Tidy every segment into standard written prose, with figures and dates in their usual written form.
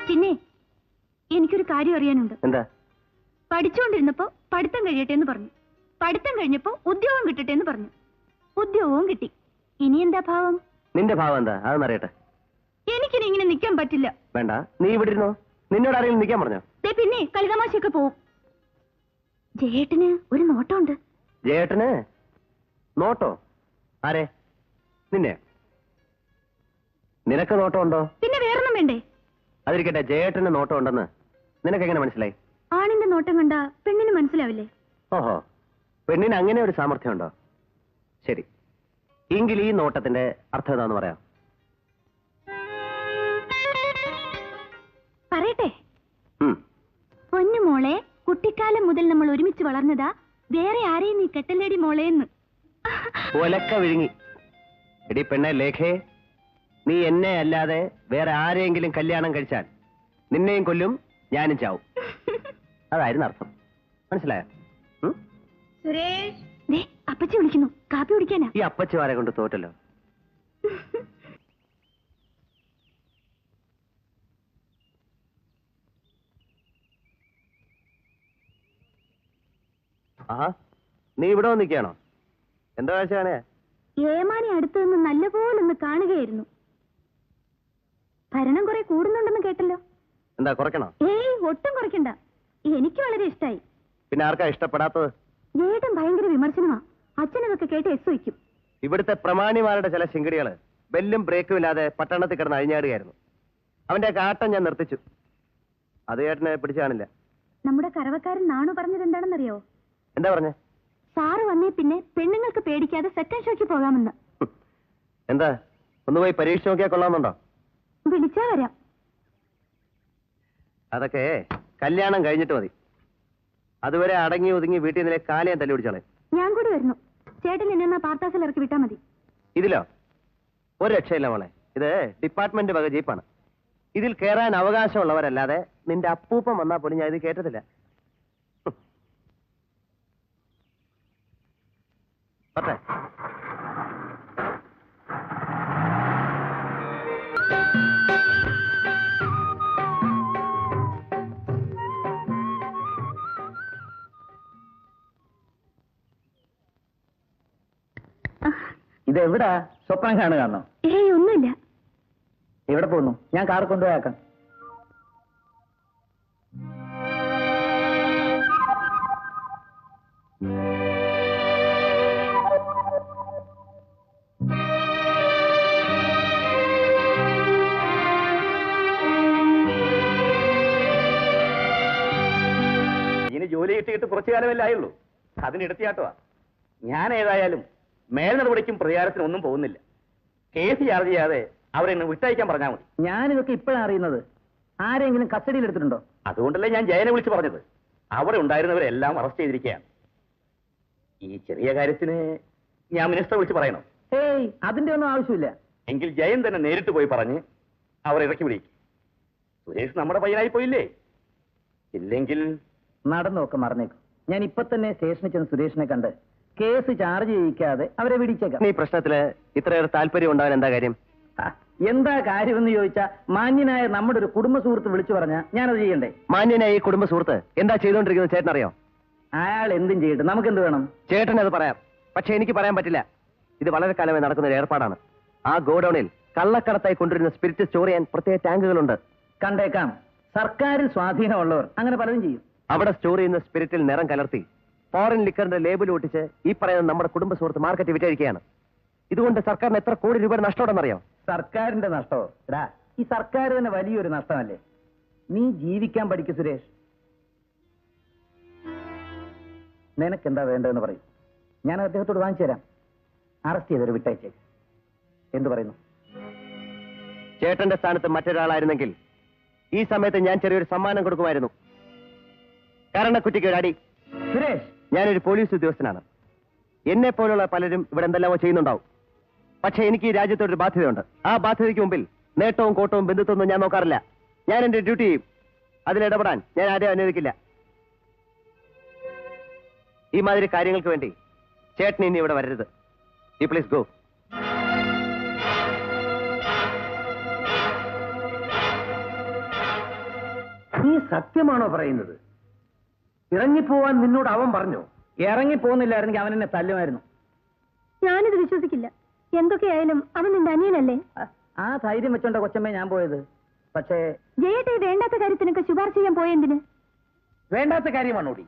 പിന്നെ എനിക്കൊരു കാര്യം അറിയാനുണ്ട്. എന്താ? പഠിച്ചുകൊണ്ടിരുന്നപ്പോ പഠിത്തം കഴിയട്ടെ എന്ന് പറഞ്ഞു, പഠിത്തം കഴിഞ്ഞപ്പോ ഉദ്യോഗം കിട്ടട്ടെ എന്ന് പറഞ്ഞു, ഉദ്യോഗവും കിട്ടി. ഇനി എന്താ ഭാവം? നിന്റെ ഭാവം എന്താ അതെന്നറിയട്ടെ. എനിക്കിനി ഇങ്ങനെ നിൽക്കാൻ പറ്റില്ല. വേണ്ട, നീ ഇവിടെ ഇരുന്നോ. നിന്നോട് ആരെങ്കിലും നിൽക്കാൻ പറഞ്ഞോ? പിന്നെ കളിതമാശയൊക്കെ പോവും. ജയേട്ടന് ഒരു നോട്ടമുണ്ട്. ജയേട്ടന് നോട്ടോ? ആരെ? നിന്നെ? നിനക്ക് നോട്ടമുണ്ടോ? പിന്നെ വേറൊന്നും വേണ്ടേ? അതിരിക്കട്ടെ, ജയേട്ടന് നോട്ടം ഉണ്ടെന്ന് നിനക്കെങ്ങനെ മനസ്സിലായി? ആണിന്റെ നോട്ടം കണ്ട പെണ്ണിന് മനസ്സിലാവില്ലേ? ഓഹോ, പെണ്ണിന് അങ്ങനെ ഒരു സാമർഥ്യം ഉണ്ടോ? ശരി, എങ്കിൽ ഈ നോട്ടത്തിന്റെ അർത്ഥം എന്താന്ന് പറയാം. പറയട്ടെ? പൊന്നു മോളെ, കുട്ടിക്കാലം മുതൽ നമ്മൾ ഒരുമിച്ച് വളർന്നതാ, വേറെ ആരെയും നീ കെട്ടല്ലേടി മോളേന്ന്. ഒലക്ക വിഴുങ്ങി. എടി പെണ്ണെ ലേഖേ, നീ എന്നെ അല്ലാതെ വേറെ ആരെയെങ്കിലും കല്യാണം കഴിച്ചാൽ നിന്നെയും കൊല്ലും, ഞാനും ചാവും. അതായിരുന്നു അർത്ഥം. മനസ്സിലായോ? സുരേഷ്, അപ്പച്ചി വിളിക്കുന്നു, കാപ്പി കുടിക്കാനാ. ഈ അപ്പച്ചിമാരെ കൊണ്ട് തോറ്റല്ലോ. ആഹാ, നീ ഇവിടെ വന്നിരിക്കുകയാണോ? എന്താ കാഴ്ചയാണ്? ഏമാനി അടുത്ത് നിന്ന് നല്ലപോലെ ഒന്ന് കാണുകയായിരുന്നു. ഭരണം കുറെ കൂടുന്നുണ്ടെന്ന് കേട്ടല്ലോ. എന്താ കുറയ്ക്കണോ? ഏയ്, ഒട്ടും കുറയ്ക്കണ്ട. എനിക്ക് വളരെ ഇഷ്ടായി. പിന്നെ ആർക്കാ ഇഷ്ടപ്പെടാത്തത്? ജയേട്ടൻ ഭയങ്കര വിമർശനമാ. അച്ഛനതൊക്കെ കേട്ട് എസ് വയ്ക്കും. ഇവിടുത്തെ പ്രമാണിമാരുടെ ചില ശിങ്കടികള് ബെല്ലും ബ്രേക്കും ഇല്ലാതെ പട്ടണത്തിൽ കിടന്ന് അഴിഞ്ഞാടുകയായിരുന്നു. അവന്റെ കാട്ടം ഞാൻ നിർത്തിച്ചു. അത് ചേട്ടനെ പിടിച്ചു കാണില്ല. നമ്മുടെ കറവക്കാരൻ നാണു പറഞ്ഞത് എന്താണെന്നറിയോ? എന്താ പറഞ്ഞേ? സാറ് വന്നേ പിന്നെ പെണ്ണുങ്ങൾക്ക് പേടിക്കാതെ സെക്കൻഡ് ഷോയ്ക്ക് പോകാമെന്ന്. എന്താ, ഒന്ന് പോയി പരീക്ഷ നോക്കിയാൽ കൊള്ളാമെന്നുണ്ടോ? വിളിച്ചാ വരാം. അതൊക്കെ കല്യാണം കഴിഞ്ഞിട്ട് മതി. അതുവരെ അടങ്ങി ഒതുങ്ങി വീട്ടിൽ നിന്നിലെ കാലയും തല്ലി പിടിച്ചാളെ. ഞാൻ കൂടി വരുന്നു. ചേട്ടൻ എന്നെ പാർത്താസിൽ ഇറക്കി വിട്ടാ മതി. ഇതിലോ? ഒരു രക്ഷയില്ല മോളെ. ഇത് ഡിപ്പാർട്ട്മെന്റ് വക ജീപ്പാണ്. ഇതിൽ കയറാൻ അവകാശമുള്ളവരല്ലാതെ നിന്റെ അപ്പൂപ്പൻ വന്നാൽ പോലും ഞാൻ ഇത് കേട്ടതില്ല. പറ്റേ? ഇതെവിടാ? സ്വപ്നം കാണുകയാണോ? ഏയ്, ഒന്നുമില്ല. എവിടെ പോകുന്നു? ഞാൻ കാർ കൊണ്ടുപോയാക്കാം. ഇനി ജോലി കിട്ടിയിട്ട് കുറച്ചു കാലമല്ലേ ആയുള്ളൂ. അതിനെടുത്തിയാട്ടുവാ. ഞാൻ ഏതായാലും മേൽ നടപടിക്കും പ്രതികാരത്തിനും ഒന്നും പോകുന്നില്ല. കേസ് ചാർജ് ചെയ്യാതെ അവരെ വിട്ടയക്കാൻ പറഞ്ഞാൽ മതി. ഞാനിതൊക്കെ ഇപ്പോഴാണ് അറിയുന്നത്. ആരെങ്കിലും കസ്റ്റഡിയിൽ എടുത്തിട്ടുണ്ടോ? അതുകൊണ്ടല്ലേ ഞാൻ ജയനെ വിളിച്ച് പറഞ്ഞത്. അവിടെ ഉണ്ടായിരുന്നവരെല്ലാം അറസ്റ്റ് ചെയ്തിരിക്കുകയാണ്. ഈ ചെറിയ കാര്യത്തിന് ഞാൻ മിനിസ്റ്റർ വിളിച്ച് പറയണം? ഏയ്, അതിന്റെ ഒന്നും ആവശ്യമില്ല. എങ്കിൽ ജയൻ തന്നെ നേരിട്ട് പോയി പറഞ്ഞ് അവരെ ഇറക്കി വിളിക്കും. സുരേഷ് നമ്മുടെ പയ്യനായി പോയില്ലേ? ഇല്ലെങ്കിൽ നടന്നൊക്കെ മറന്നേക്കും. ഞാൻ ഇപ്പൊ തന്നെ സ്റ്റേഷനിൽ ചെന്ന് സുരേഷിനെ കണ്ട് കേസ് ചാർജ് ചെയ്യിക്കാതെ അവരെ വിടിച്ചേക്കാം. ഈ പ്രശ്നത്തില് ഇത്രയേറെ താല്പര്യം ഉണ്ടാവാൻ എന്താ കാര്യം? എന്താ കാര്യമെന്ന് ചോദിച്ചാ, മാന്യനായ നമ്മുടെ ഒരു കുടുംബ സുഹൃത്ത് വിളിച്ചു പറഞ്ഞാ ഞാനത് ചെയ്യണ്ടേ? മാന്യനായ ഈ കുടുംബ സുഹൃത്ത് എന്താ ചെയ്തുകൊണ്ടിരിക്കുന്നത് ചേട്ടൻ അറിയോ? അയാൾ എന്തും ചെയ്യട്ടെ, നമുക്ക് എന്ത് വേണം? ചേട്ടൻ അത് പറയാം, പക്ഷെ എനിക്ക് പറയാൻ പറ്റില്ല. ഇത് വളരെ കാലമായി നടക്കുന്ന ഒരു ഏർപ്പാടാണ്. ആ ഗോഡൌണിൽ കള്ളക്കടത്തായി കൊണ്ടുവരുന്ന സ്പിരിറ്റ് സ്റ്റോർ ചെയ്യാൻ പ്രത്യേക ടാങ്കുകളുണ്ട്. കണ്ടേക്കാം, സർക്കാരിൽ സ്വാധീനമുള്ളവർ അങ്ങനെ പലതും ചെയ്യും. അവിടെ സ്റ്റോർ ചെയ്യുന്ന സ്പിരിറ്റിൽ നിറം കലർത്തി ഫോറിൻ ലിക്കറിന്റെ ലേബിൾ ഒട്ടിച്ച് ഈ പറയുന്ന നമ്മുടെ കുടുംബ സുഹൃത്ത് മാർക്കറ്റ് വിറ്റഴിക്കുകയാണ്. ഇതുകൊണ്ട് സർക്കാരിന് എത്ര കോടി രൂപയുടെ നഷ്ടമുണ്ടെന്നറിയോ? സർക്കാരിന്റെ നഷ്ടമോ? എടാ, ഈ സർക്കാർ തന്നെ വലിയൊരു നഷ്ടമല്ലേ. നീ ജീവിക്കാൻ പഠിക്കും സുരേഷ്. നിനക്കെന്താ വേണ്ടതെന്ന് പറയും, ഞാൻ അദ്ദേഹത്തോട് വാങ്ങിച്ചു തരാം. അറസ്റ്റ് ചെയ്തൊരു വിട്ടയച്ചേക്ക്. എന്തു പറയുന്നു? ചേട്ടന്റെ സ്ഥാനത്ത് മറ്റൊരാളായിരുന്നെങ്കിൽ ഈ സമയത്ത് ഞാൻ ചെറിയൊരു സമ്മാനം കൊടുക്കുമായിരുന്നു. കാരണക്കുറ്റിക്ക് ഒരു അടി. സുരേഷ്, ഞാനൊരു പോലീസ് ഉദ്യോഗസ്ഥനാണ്. എന്നെ പോലുള്ള പലരും ഇവിടെ എന്തെല്ലാമോ ചെയ്യുന്നുണ്ടാവും. പക്ഷെ എനിക്ക് ഈ രാജ്യത്തോടൊരു ബാധ്യതയുണ്ട്. ആ ബാധ്യതയ്ക്ക് മുമ്പിൽ നേട്ടവും കോട്ടവും ബന്ധുത്വമൊന്നും ഞാൻ നോക്കാറില്ല. ഞാൻ എന്റെ ഡ്യൂട്ടി ചെയ്യും. അതിലിടപെടാൻ ഞാൻ ആരെയും അനുവദിക്കില്ല. ഈ മാതിരി കാര്യങ്ങൾക്ക് വേണ്ടി ചേട്ടൻ ഇനി ഇവിടെ വരരുത്. You please go. സത്യമാണോ പറയുന്നത്? ഇറങ്ങിപ്പോവാൻ നിന്നോട് അവൻ പറഞ്ഞോ? ഇറങ്ങിപ്പോകുന്നില്ലായിരുന്നെങ്കിൽ അവൻ എന്നെ തല്ലുമായിരുന്നു. ഞാനിത് വിശ്വസിക്കില്ല. എന്തൊക്കെയായാലും അവൻ നിന്റെ അനിയനല്ലേ? ആ ധൈര്യം വെച്ചോണ്ട കൊച്ചമ്മേ ഞാൻ പോയത്. പക്ഷേ ജയേട്ടെ വേണ്ടാത്ത കാര്യത്തിനൊക്കെ ശുപാർശ ചെയ്യാൻ പോയെന്തിന്? വേണ്ടാത്ത കാര്യമാണോടി?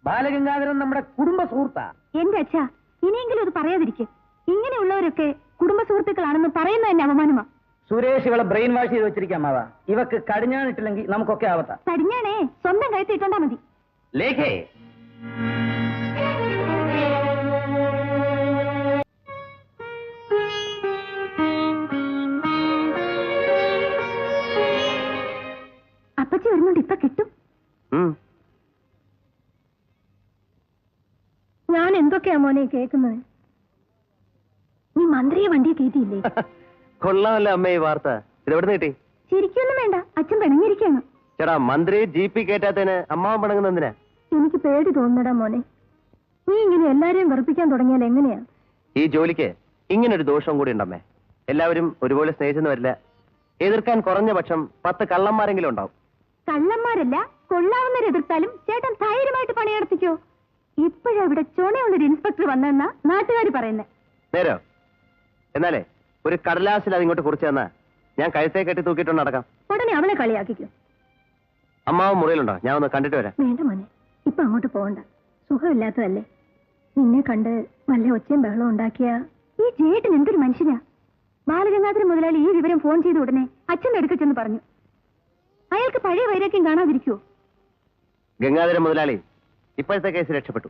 ബാലഗംഗാധരൻ നമ്മുടെ കുടുംബ സുഹൃത്താ. എന്റെ അച്ഛാ, ഇനിയെങ്കിലും അത് പറയാതിരിക്കെ. ഇങ്ങനെയുള്ളവരൊക്കെ കുടുംബ സുഹൃത്തുക്കളാണെന്ന് പറയുന്നത് തന്നെ അപമാനമാ. സുരേഷ് ഇവളെ ബ്രെയിൻ വാഷ് ചെയ്ത് വെച്ചിരിക്കാം മാവാ. ഇവക്ക് കടിഞ്ഞാണിട്ടില്ലെങ്കിൽ നമുക്കൊക്കെ ആവത്താ. കടിഞ്ഞാണേ സ്വന്തം കഴുത്തിട്ടോണ്ടാ മതി. ലേഖേ, അപ്പച്ചി വരുന്നുണ്ട്, ഇപ്പൊ കിട്ടും. ഞാൻ എന്തൊക്കെയാ മോനെ കേൾക്കുന്നത്? നീ മന്ത്രിയെ വണ്ടിയെ കയറ്റിയില്ലേ? കൊള്ളാമല്ല അമ്മ ഈ വാർത്ത. ഇതെവിടെ കിട്ടി? ശരിക്കൊന്നും വേണ്ട, അച്ഛൻ പിണങ്ങിയിരിക്കാണ്. ചേട്ടാ, മന്ത്രി ജീപ്പി കയറ്റാത്തതിന് അമ്മാവൻ പിണങ്ങുന്നതിനാ? എനിക്ക് പേടി തോന്നടാ മോനെ. നീ ഇങ്ങനെ എല്ലാരെയും വെറുപ്പിക്കാൻ തുടങ്ങിയാൽ എങ്ങനെയാ? ഈ ജോലിക്ക് ഇങ്ങനൊരു ദോഷവും കൂടി ഉണ്ടമ്മേ. എല്ലാവരും ഒരുപോലെ സ്നേഹിച്ചെന്ന് വരില്ല. എതിർക്കാൻ കുറഞ്ഞ പക്ഷം 10 കള്ളന്മാരെങ്കിലും ഉണ്ടാവും. കള്ളന്മാരല്ല, കൊള്ളാവുന്നവരെ എതിർത്താലും ചേട്ടൻ ധൈര്യമായിട്ട് പണിയെടുത്തിക്കോ. ഇപ്പോഴവിടെ ചുണയുള്ളൊരു ഇൻസ്പെക്ടർ വന്നെന്നാ നാട്ടുകാർ പറയുന്നത്. നേരോ? എന്നാലേ ഒരു കടലാസിൽ അതിങ്ങോട്ട് കുറിച്ച് തന്നാ ഞാൻ കഴുത്തേ കെട്ടി തൂക്കിയിട്ടുണ്ട് നടക്കാം. ഉടനെ അവളെ കളിയാക്കിക്കോ. അമ്മാവൻ മുറിയിലുണ്ടോ? ഞാൻ ഒന്ന് കണ്ടിട്ട് വരാം. വേണ്ട മോനെ, ഇപ്പൊ അങ്ങോട്ട് പോകണ്ട. സുഖമില്ലാത്തതല്ലേ. നിന്നെ കണ്ട് വല്ല ഒച്ചയും ബഹളവും ഉണ്ടാക്കിയ ഈ ജേട്ടൻ എന്തൊരു മനുഷ്യനാ. ബാലഗംഗാധരൻ മുതലാളി ഈ വിവരം ഫോൺ ചെയ്ത ഉടനെ അച്ഛൻ്റെ അടുക്ക ചെന്ന് പറഞ്ഞു. അയാൾക്ക് പഴയ വൈരാഗ്യം കാണാതിരിക്കുവോ? ഗംഗാധരൻ മുതലാളി ഇപ്പോഴത്തെ കേസ് രക്ഷപ്പെട്ടു.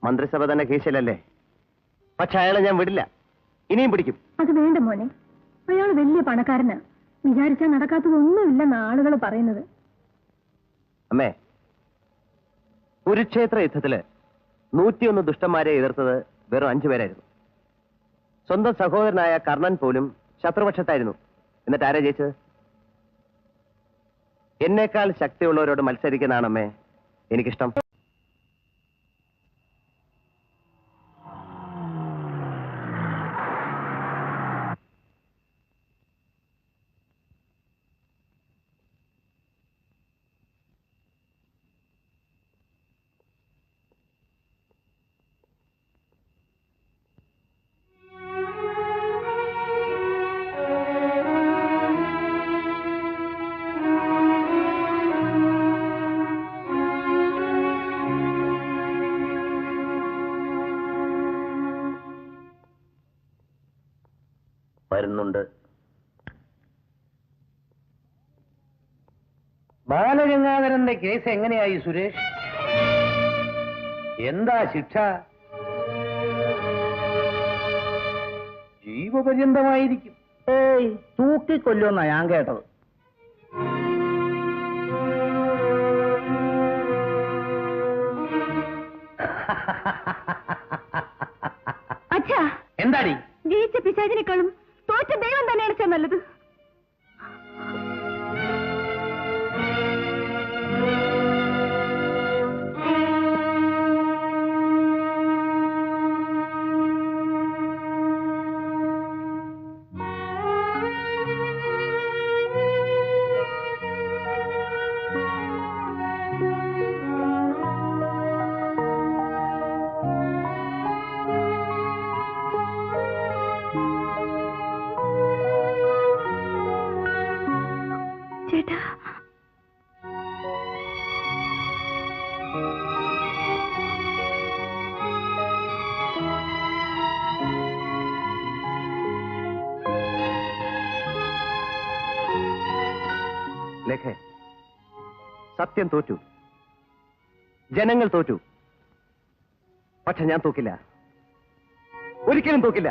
മന്ത്രിസഭ തന്നെ കേസിലല്ലേ. പക്ഷെ അയാളെ ഞാൻ വിടില്ല, ഇനിയും പിടിക്കും. അത് വേണ്ട മോനെ, അയാൾ വലിയ പണക്കാരനാ. വിചാരിച്ചാൽ നടക്കാത്തതൊന്നുമില്ലെന്ന് ആളുകൾ പറയുന്നത്. അമ്മേ, കുരുക്ഷേത്ര യുദ്ധത്തില് 101 ദുഷ്ടന്മാരെ എതിർത്തത് വെറും 5 പേരായിരുന്നു. സ്വന്തം സഹോദരനായ കർണൻ പോലും ശത്രുപക്ഷത്തായിരുന്നു. എന്നിട്ട് ആരാ ജയിച്ചത്? എന്നേക്കാൾ ശക്തിയുള്ളവരോട് മത്സരിക്കുന്നതാണമ്മേ എനിക്കിഷ്ടം. വരുന്നുണ്ട്. ബാലഗംഗാധരന്റെ കേസ് എങ്ങനെയായി സുരേഷ്? എന്താ ശിക്ഷ? ജീവപര്യന്തമായിരിക്കും. ഏയ്, തൂക്കിക്കൊല്ലുമെന്നാ ഞാൻ കേട്ടത്. അച്ഛാ, എന്താടി? ജയിച്ച പിശാചിനേക്കാളും തോറ്റ ദൈവം തന്നെയാണ് അച്ഛൻ നല്ലത്. ചേട്ടാ, ലേഖേ, സത്യം തോറ്റു, ജനങ്ങൾ തോറ്റു. പക്ഷെ ഞാൻ തോക്കില്ല, ഒരിക്കലും തോക്കില്ല.